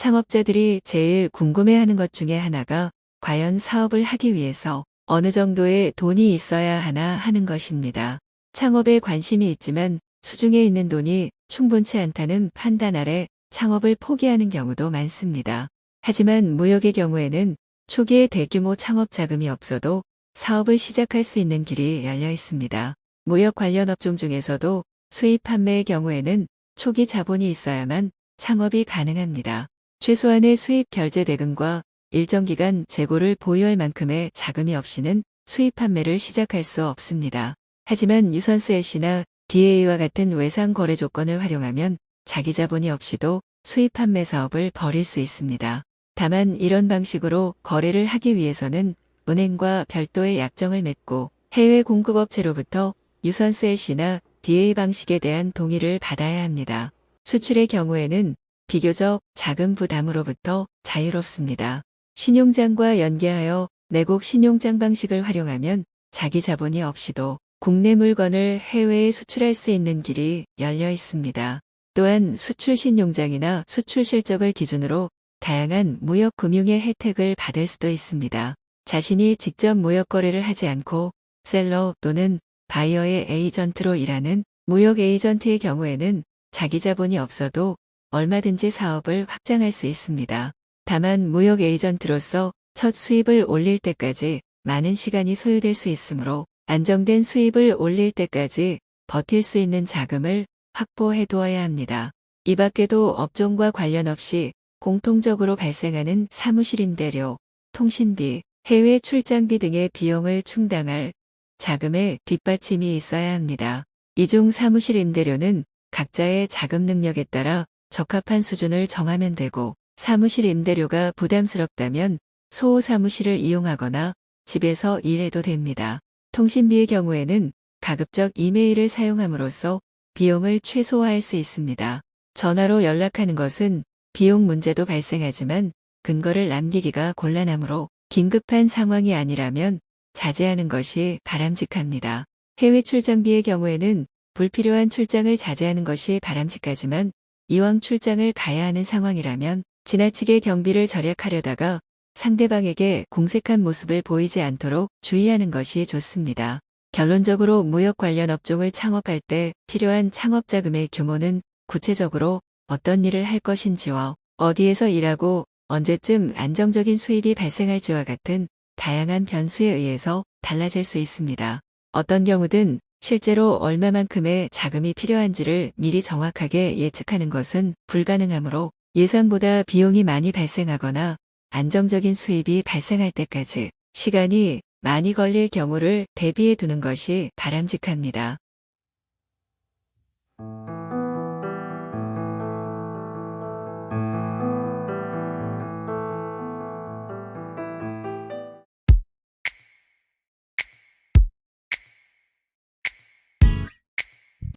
창업자들이 제일 궁금해하는 것 중에 하나가 과연 사업을 하기 위해서 어느 정도의 돈이 있어야 하나 하는 것입니다. 창업에 관심이 있지만 수중에 있는 돈이 충분치 않다는 판단 아래 창업을 포기하는 경우도 많습니다. 하지만 무역의 경우에는 초기에 대규모 창업 자금이 없어도 사업을 시작할 수 있는 길이 열려 있습니다. 무역 관련 업종 중에서도 수입 판매의 경우에는 초기 자본이 있어야만 창업이 가능합니다. 최소한의 수입 결제 대금과 일정 기간 재고를 보유할 만큼의 자금이 없이는 수입 판매를 시작할 수 없습니다. 하지만 유선스 LC나 DA와 같은 외상 거래 조건을 활용하면 자기 자본이 없이도 수입 판매 사업을 벌일 수 있습니다. 다만 이런 방식으로 거래를 하기 위해서는 은행과 별도의 약정을 맺고 해외 공급업체로부터 유선스 LC나 DA 방식에 대한 동의를 받아야 합니다. 수출의 경우에는 비교적 작은 부담으로부터 자유롭습니다. 신용장과 연계하여 내국 신용장 방식을 활용하면 자기 자본이 없이도 국내 물건을 해외에 수출할 수 있는 길이 열려 있습니다. 또한 수출 신용장이나 수출 실적을 기준으로 다양한 무역 금융의 혜택을 받을 수도 있습니다. 자신이 직접 무역 거래를 하지 않고 셀러 또는 바이어의 에이전트로 일하는 무역 에이전트의 경우에는 자기 자본이 없어도 얼마든지 사업을 확장할 수 있습니다. 다만 무역 에이전트로서 첫 수입을 올릴 때까지 많은 시간이 소요될 수 있으므로 안정된 수입을 올릴 때까지 버틸 수 있는 자금을 확보해 두어야 합니다. 이 밖에도 업종과 관련 없이 공통적으로 발생하는 사무실 임대료, 통신비, 해외 출장비 등의 비용을 충당할 자금의 뒷받침이 있어야 합니다. 이중 사무실 임대료는 각자의 자금 능력에 따라 적합한 수준을 정하면 되고 사무실 임대료가 부담스럽다면 소호 사무실을 이용하거나 집에서 일해도 됩니다. 통신비의 경우에는 가급적 이메일을 사용함으로써 비용을 최소화할 수 있습니다. 전화로 연락하는 것은 비용 문제도 발생하지만 근거를 남기기가 곤란하므로 긴급한 상황이 아니라면 자제하는 것이 바람직합니다. 해외 출장비의 경우에는 불필요한 출장을 자제하는 것이 바람직하지만 이왕 출장을 가야 하는 상황이라면 지나치게 경비를 절약하려다가 상대방에게 공색한 모습을 보이지 않도록 주의하는 것이 좋습니다. 결론적으로 무역 관련 업종을 창업할 때 필요한 창업 자금의 규모는 구체적으로 어떤 일을 할 것인지와 어디에서 일하고 언제쯤 안정적인 수입이 발생할지와 같은 다양한 변수에 의해서 달라질 수 있습니다. 어떤 경우든 실제로 얼마만큼의 자금이 필요한지를 미리 정확하게 예측하는 것은 불가능하므로 예상보다 비용이 많이 발생하거나 안정적인 수입이 발생할 때까지 시간이 많이 걸릴 경우를 대비해 두는 것이 바람직합니다.